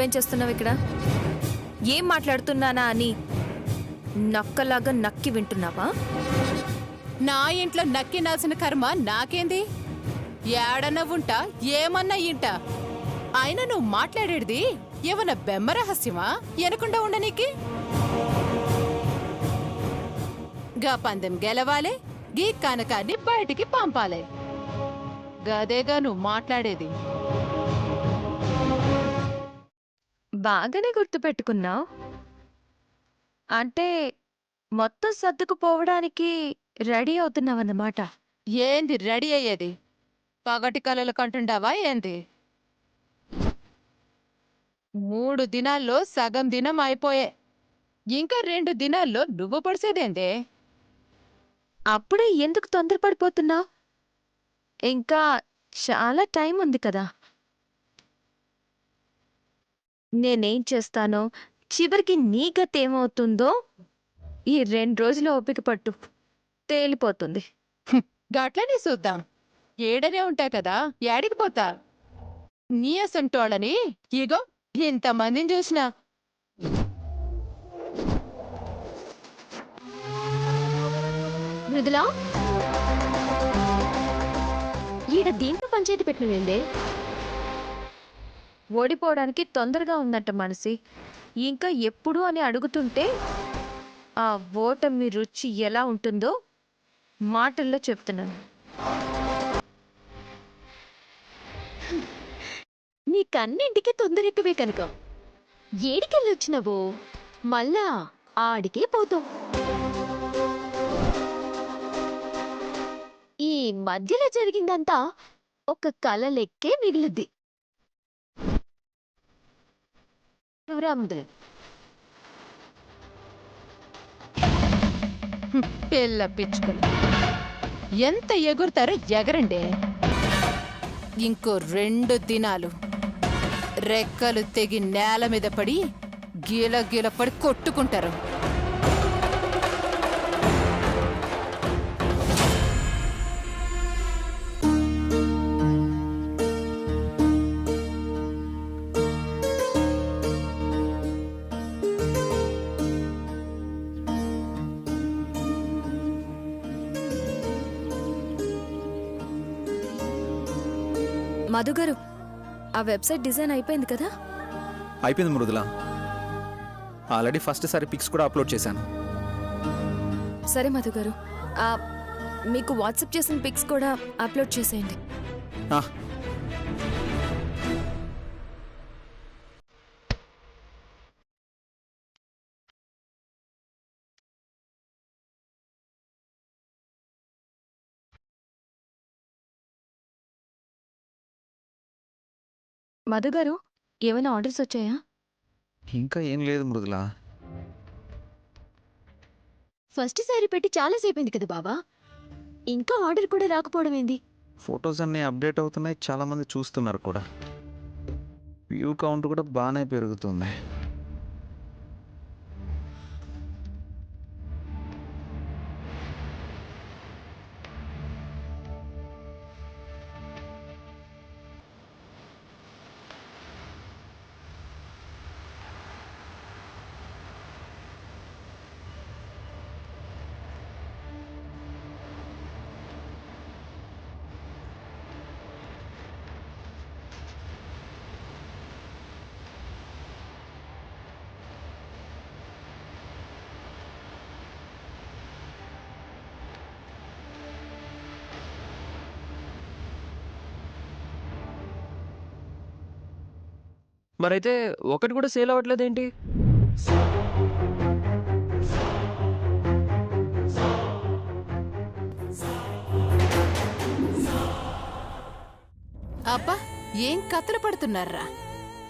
నువ్వేం చేస్తున్నావు ఇక్కడ? ఏం మాట్లాడుతున్నానా అని నక్కలాగా నక్కి వింటున్నావా? నా ఇంట్లో నక్కినాల్సిన కర్మ నాకేంది? ఏడన్నా ఉంటా, ఏమన్నా ఇంటా. అయినా నువ్వు మాట్లాడేది ఏమన్నా బెమ్మ రహస్యమా ఎనకుండా ఉండనీకి? గా పందెం గెలవాలే, గీ కనకాన్ని బయటికి పంపాలే. గదేగా నువ్వు మాట్లాడేది. బాగానే గుర్తుపెట్టుకున్నావు. అంటే మొత్తం సర్దుకుపోవడానికి రెడీ అవుతున్నావన్నమాట. ఏంది రెడీ అయ్యేది? పగటి కలలు కంటుండావా ఏంది? 3 దినాల్లో సగం దినం అయిపోయే. ఇంకా 2 దినాల్లో నువ్వు పడిసేదేందే? అప్పుడే ఎందుకు తొందరపడిపోతున్నావు? ఇంకా చాలా టైం ఉంది కదా. నేనేం చేస్తానో, చివరికి నీ గతేమవుతుందో ఈ 2 రోజులు ఓపిక పట్టు, తేలిపోతుంది. గట్లనే చూద్దాం. ఏడనే ఉంటా కదా, ఏడికి పోతా? నీ అసంటోళ్ళని ఇగో ఇంతమందిని చూసినా. మృదులా, ఈడ దీంతో పంచాయతీ పెట్టినవేందే? ఓడిపోవడానికి తొందరగా ఉందంట మనసి. ఇంకా ఎప్పుడు అని అడుగుతుంటే ఆ ఓటమి రుచి ఎలా ఉంటుందో మాటల్లో చెప్తున్నాను. నీకన్నింటికి తొందర ఎక్కువే కనుక ఏడికెళ్ళి వచ్చినావు? మళ్ళా ఆడికే పోతావు. ఈ మధ్యలో జరిగిందంతా ఒక కల లెక్కే మిగిలిద్ది. పిల్ల పిచ్చుకలు ఎంత ఎగురుతారో ఎగరండి. ఇంకో 2 దినాలు రెక్కలు తెగి నేల మీద పడి గీల గీల పడి కొట్టుకుంటారు. మధు గారు, ఆ వెబ్సైట్ డిజైన్ అయిపోయింది కదా? అయిపోయింది మృదుల. ఆల్రెడీ ఫస్ట్ సారి పిక్స్ కూడా అప్లోడ్ చేశాను. సరే మధు గారు, మీకు వాట్సాప్ చేసిన పిక్స్ కూడా అప్లోడ్ చేసేయండి. మధు గారు, ఏమైనా ఆర్డర్స్ వచ్చాయా? ఇంకా ఏం లేదు మృదుల. ఫస్ట్ సారీ పెట్టి చాలాసేపు అయింది కదా బావా, ఇంకా ఆర్డర్ కూడా రాకపోవడం ఏంది? ఫొటోస్ అన్నీ అప్డేట్ అవుతున్నాయి, చాలామంది చూస్తున్నారు కూడా. వ్యూ కౌంట్ కూడా బాగానే పెరుగుతుంది. మరైతే ఒకటి కూడా సేల్ అవ్వట్లేదేంటి? అబ్బా, ఏం కథలు పడుతున్నారా?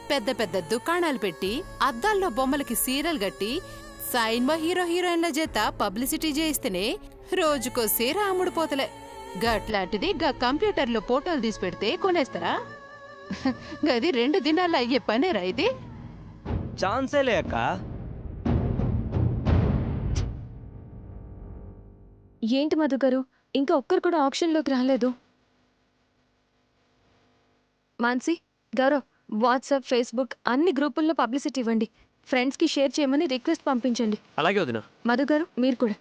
పెద్ద పెద్ద దుకాణాలు పెట్టి అద్దాల్లో బొమ్మలకి సీరలు గట్టి సైన్మా హీరో హీరోయిన్ల చేత పబ్లిసిటీ చేయిస్తేనే రోజుకో సీర అమ్ముడుపోతలే. గట్లాంటిది కంప్యూటర్లో ఫోటోలు తీసి పెడితే కొనేస్తారా? గది 2 దినాల్లో అయ్యే పనేరా ఇది? ఛాన్సే లేక. ఏంటి మధు గారు, ఇంకా ఒక్కరు కూడా ఆప్షన్లోకి రాలేదు. మాన్సి, గౌరవ్, వాట్సాప్, ఫేస్బుక్ అన్ని గ్రూపుల్లో పబ్లిసిటీ ఇవ్వండి. ఫ్రెండ్స్కి షేర్ చేయమని రిక్వెస్ట్ పంపించండి. అలాగే వదినా. మధు గారు మీరు కూడా.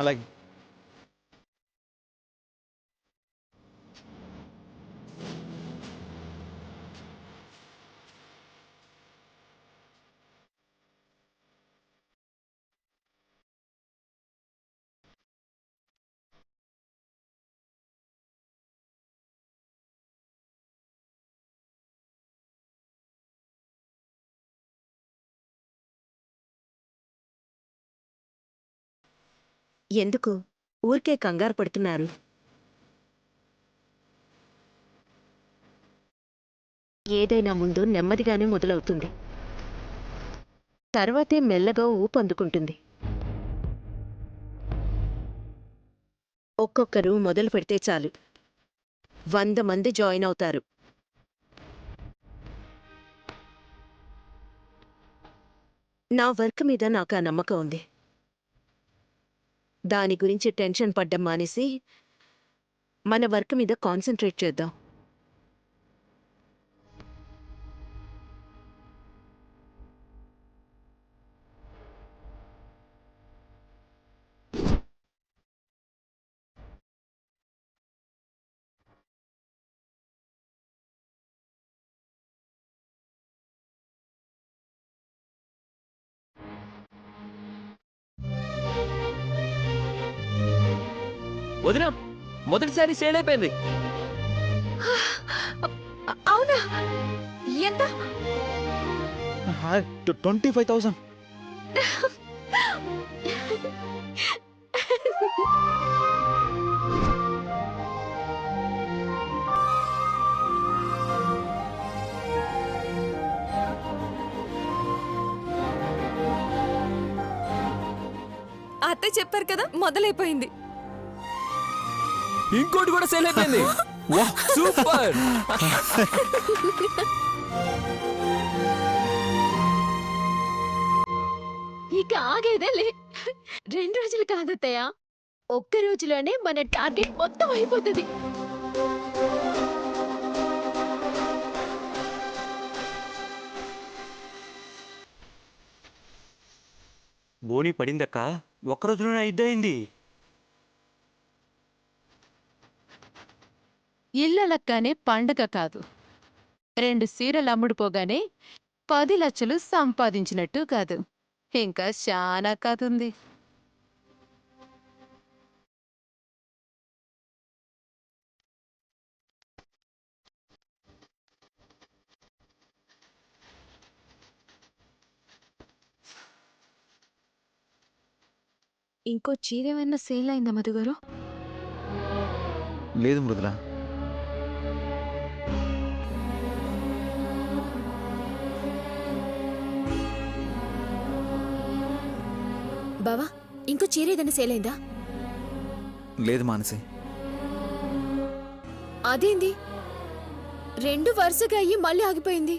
అలాగే. ఎందుకు ఊరికే కంగారు పడుతున్నారు? ఏదైనా ముందు నెమ్మదిగానే మొదలవుతుంది, తర్వాతే మెల్లగా ఊపందుకుంటుంది. ఒక్కొక్కరు మొదలు పెడితే చాలు 100 మంది జాయిన్ అవుతారు. నా వర్క్ మీద నాకు ఆ నమ్మకం ఉంది. దాని గురించి టెన్షన్ పడ్డం మానేసి మన వర్క్ మీద కాన్సంట్రేట్ చేద్దాం. వదినా, మొదటిసారి సేల్ అయిపోయింది. అవునా? ఎంత? 25,000. అత్తే చెప్పారు కదా, మొదలైపోయింది. ఇంకోటి కూడా సేల్ అయిపోయింది. సూపర్. ఇక ఆగేదే లే. 2 రోజులు కాదత్తయ్య, ఒక్క రోజులోనే మన టార్గెట్ మొత్తం అయిపోతుంది. బోని పడిందక్క, ఒక్క రోజులోనే అయిద్దయింది. ఇళ్ళలక్కనే పండగ కాదు. 2 సీరలు అమ్ముడుపోగానే 10 లక్షలు సంపాదించినట్టు కాదు. ఇంకా శానా కథుంది. ఇంకో చీర ఏమైనా సేల్ అయిందా మధు గారు? లేదు మృదుల. బావా, ఇంకో చీర ఏదైనా సేల్ అయిందా? లేదు మానసి. అదేంది 2 వరుసగా అయ్యి మళ్ళీ ఆగిపోయింది?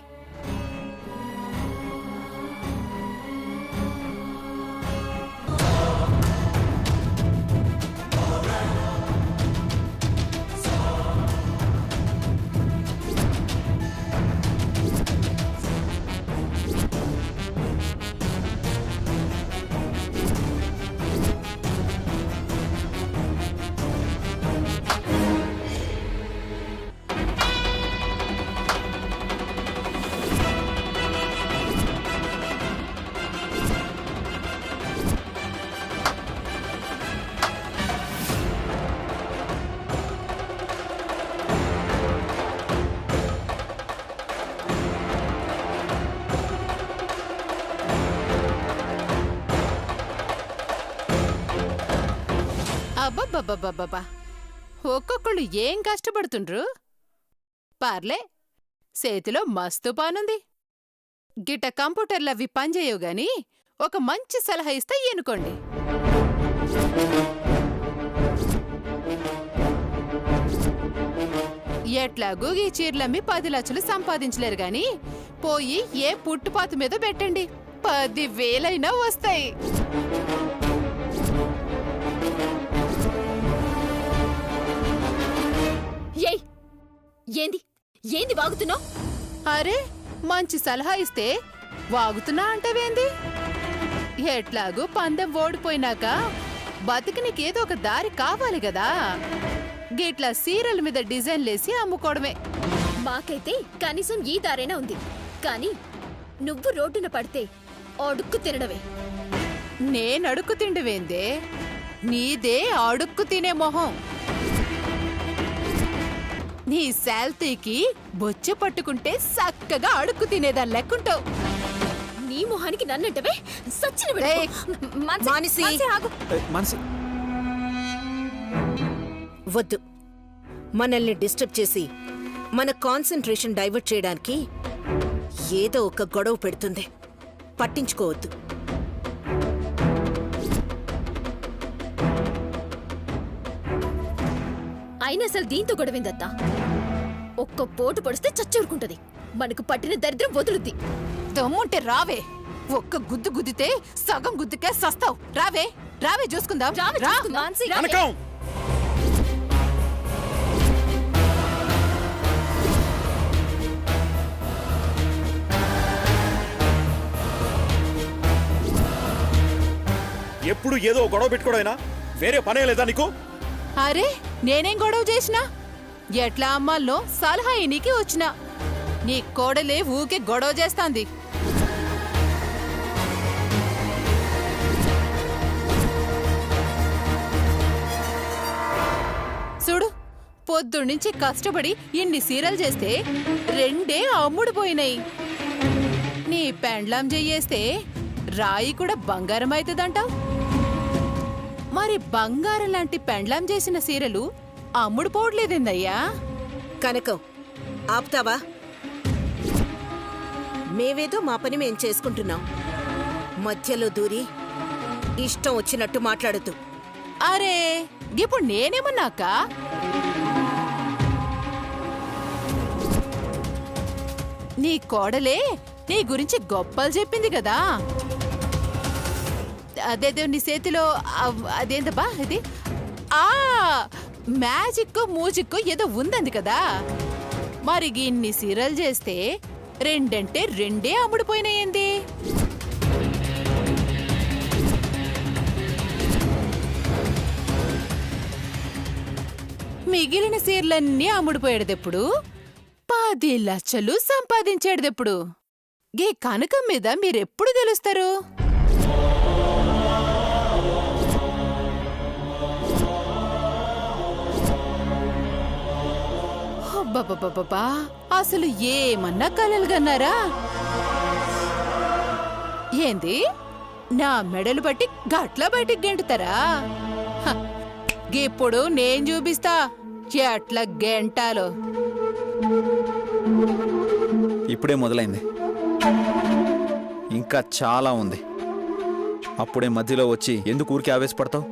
అబ్బబ్బబ్బబ్బబ్బా, ఒక్కొక్కళ్ళు ఏం కష్టపడుతుండ్రు. పార్లే, చేతిలో మస్తు పానుంది. గిట్ట కంప్యూటర్లవి పనిచేయవు గాని ఒక మంచి సలహా ఇస్తే ఎనుకోండి. ఎట్లాగూ ఈ చీరలమ్మి 10 లక్షలు సంపాదించలేరు గాని పోయి ఏ పుట్టుపాతు మీద పెట్టండి, 10,000 వస్తాయి. ఏంది ఏంది వాగుతున్నావు? అరే, మంచి సలహా ఇస్తే వాగుతున్నా అంటవేంది? ఎట్లాగూ పందెం ఓడిపోయినాక బతికి నీకేదో ఒక దారి కావాలి కదా. గిట్లా సీరియల్ మీద డిజైన్లేసి అమ్ముకోవడమే. మాకైతే కనీసం ఈ దారైనా ఉంది, కానీ నువ్వు రోడ్డున పడితే అడుక్కు తినడమే. నేనడుక్కు తిండివేందే? నీదే అడుక్కు తినే మొహం. నీ శాల్తీకి బొచ్చ పట్టుకుంటే చక్కగా అడుక్కు తినేదాన్ని లెక్కుంటావు. నీ మొహానికి నన్నంటవే సచ్చిన మనసి వద్దు. మనల్ని డిస్టర్బ్ చేసి మన కాన్సంట్రేషన్ డైవర్ట్ చేయడానికి ఏదో ఒక గొడవ పెడుతుంది. పట్టించుకోవద్దు. అయినా అసలు దీంతో గొడవిందత్తా. ఒక్క పోటు పొడిస్తే చచ్చూరుకుంటది. మనకు పట్టిన దరిద్రం వదులుద్ది. దమ్ముంటే రావే. ఒక్క గుద్దు గుద్దితే సగం గుద్దుకే సస్తావు. రావే రావే చూసుకుందాం. రా. కనకం ఎప్పుడు ఏదో గొడవ పెట్టుకోవడైనా వేరే పనే లేదా నీకు? అరే నేనేం గొడవ చేసినా? ఎట్లా అమ్మాల్లో సలహా నీకే వచ్చినా. నీ కోడలే ఊకే గొడవ చేస్తాంది. చూడు, పొద్దున్నుంచి కష్టపడి ఇన్ని సీరియల్ చేస్తే 2 అమ్ముడుపోయినాయి. నీ పెండ్లాం చెయ్యేస్తే రాయి కూడా బంగారం అవుతుందంటావు. మరి బంగారం లాంటి పెండ్లాం చేసిన సీరలు అమ్ముడు పోవట్లేదేందయ్యా? కనకం, ఆపుతావా? మేవేదో మా పని మేం చేసుకుంటున్నాం. మధ్యలో దూరి ఇష్టం వచ్చినట్టు మాట్లాడద్దు. అరే ఇప్పుడు నేనేమన్నాక? నీ కోడలే నీ గురించి గొప్పలు చెప్పింది కదా. అదేదో నీ చేతిలో అదేందబ్బా ఇది మ్యాజిక్ మూజిక్ ఏదో ఉందంది కదా. మరి ఇన్ని సీరియల్ చేస్తే 2 అంటే 2 అమ్ముడుపోయినాయింది. మిగిలిన సీర్లన్నీ అమ్ముడుపోయేదెప్పుడు? 10 లక్షలు సంపాదించేదెప్పుడు? గీ కనకం మీద మీరెప్పుడు గెలుస్తారు? అబ్బబ్బబ్బబ్బా, అసలు ఏమన్నా కలలు గన్నారా ఏంది? నా మెడలు బట్టి గట్ల బయటికి గెంటుతారా? ఇప్పుడు నేను చూపిస్తా ఎట్లా గెంటాలో. ఇప్పుడే మొదలైంది, ఇంకా చాలా ఉంది. అప్పుడే మధ్యలో వచ్చి ఎందుకు ఊరికి ఆవేశపడతావు?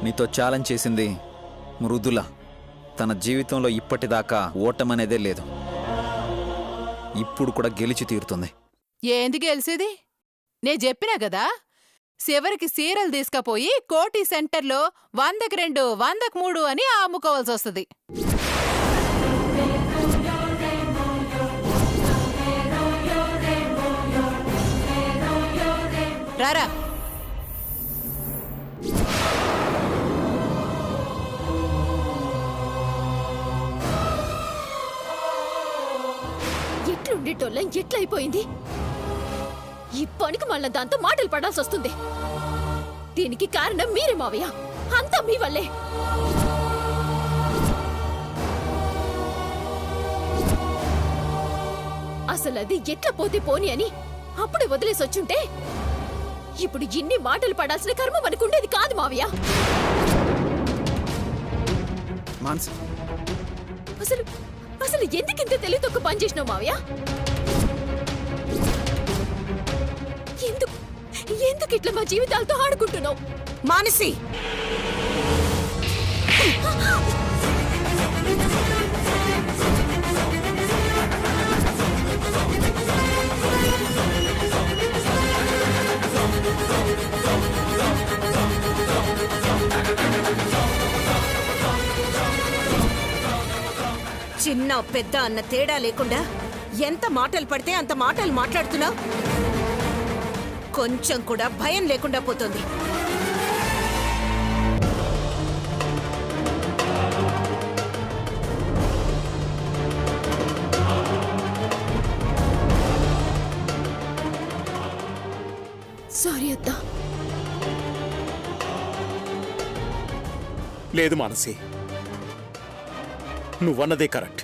నీతో ఛాలెంజ్ చేసింది మృదుల. తన జీవితంలో ఇప్పటిదాకా ఓటమనేదే లేదు. ఇప్పుడు కూడా గెలిచి తీరుతుంది. ఏంది గెలిసేది? నే చెప్పినా కదా, చివరికి సీరలు తీసుకపోయి కోటి సెంటర్లో 100కి 2, 100కి 3 అని అమ్ముకోవాల్సి వస్తుంది. రారా. ఎట్లుండేటోళ్ళం ఎట్లయిపోయింది? ఈ పనికి మళ్ళా దాంతో మాటలు పడాల్సి వస్తుంది. దీనికి కారణం మీరే మావయ్య, అంతా మీ వల్లే. అసలు అది ఎట్లా పోతే పోని అని అప్పుడే వదిలేసి వచ్చుంటే ఇప్పుడు ఇన్ని మాటలు పడాల్సిన కర్మ మనకుండేది కాదు మావయ్య. మాన్సి, అసలు అసలు ఎందుకింత తెలివితొక్క పని చేసినావు మావయ్య? ఎందుకు ఇట్లా మా జీవితాలతో ఆడుకుంటున్నావు? మానసి, చిన్న పెద్ద అన్న తేడా లేకుండా ఎంత మాటలు పడితే అంత మాటలు మాట్లాడుతున్నావు. కొంచెం కూడా భయం లేకుండా పోతుంది. సారీ అత్తా. లేదు మానసి, నువ్వన్నదే కరెక్ట్.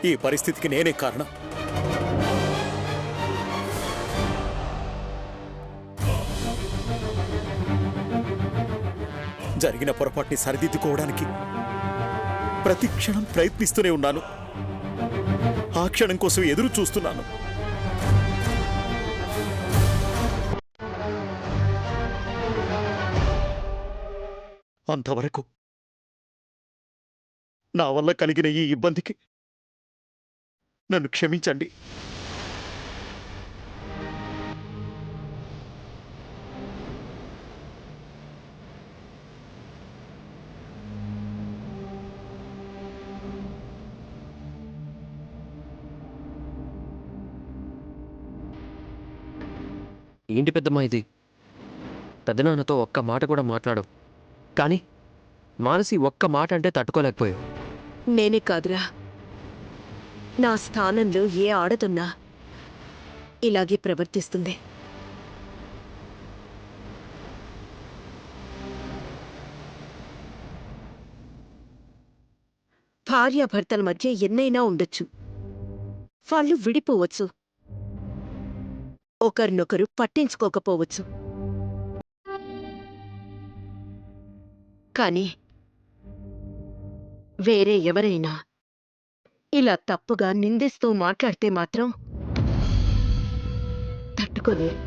ఈ పరిస్థితికి నేనే కారణం. జరిగిన పొరపాటుని సరిదిద్దుకోవడానికి ప్రతి క్షణం ప్రయత్నిస్తూనే ఉన్నాను. ఆ క్షణం కోసం ఎదురు చూస్తున్నాను. అంతవరకు నా వల్ల కలిగిన ఈ ఇబ్బందికి నన్ను క్షమించండి. ఏంటి పెద్దమ్మా ఇది? పెద్దనాన్నతో ఒక్క మాట కూడా మాట్లాడవు, కానీ మానసి ఒక్క మాట అంటే తట్టుకోలేకపోయావు. నేనే కాదురా, నా స్థానంలో ఏ ఆడదున్నా ఇలాగే ప్రవర్తిస్తుంది. భార్యాభర్తల మధ్య ఎన్నైనా ఉండొచ్చు, వాళ్ళు విడిపోవచ్చు, ఒకరినొకరు పట్టించుకోకపోవచ్చు. కానీ వేరే ఎవరైనా ఇలా తప్పుగా నిందిస్తూ మాట్లాడితే మాత్రం తట్టుకోలేరు.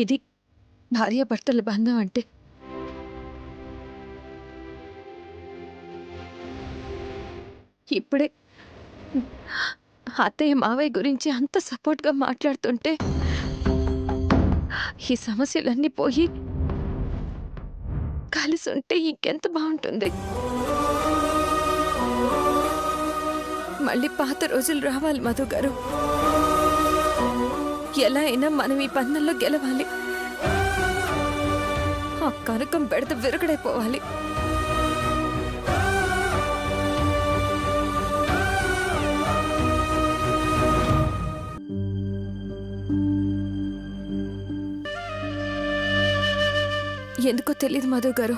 ఇది భార్యాభర్తల బంధం అంటే. ఇప్పుడే అత్తయ్య మావయ్య గురించి అంత సపోర్ట్గా మాట్లాడుతుంటే ఈ సమస్యలన్నీ పోయి కలిసి ఉంటే ఇంకెంత బాగుంటుంది. మళ్ళీ పాత రోజులు రావాలి మధు గారు. ఎలా అయినా మనం ఈ పందెంలో గెలవాలి. ఆ కనకం బెడద విరగడైపోవాలి. ఎందుకో తెలియదు మధు గారు,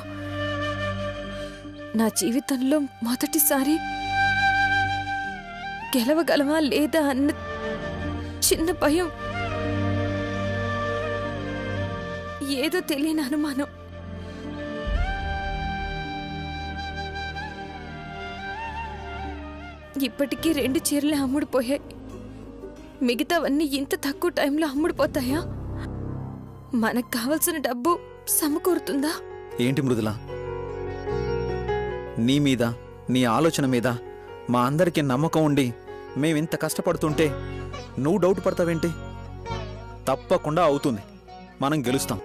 నా జీవితంలో మొదటిసారి గెలవగలమా లేదా అన్న చిన్న భయం, ఏదో తెలియని అనుమానం. ఇప్పటికీ 2 చీరలే అమ్ముడుపోయాయి. మిగతావన్నీ ఇంత తక్కువ టైంలో అమ్ముడుపోతాయా? మనకు కావలసిన డబ్బు సమకూరుతుందా? ఏంటి మృదుల, నీ మీద, నీ ఆలోచన మీద మా అందరికీ నమ్మకం ఉండి మేమింత కష్టపడుతుంటే నువ్వు డౌట్ పడతావేంటి? తప్పకుండా అవుతుంది, మనం గెలుస్తాం.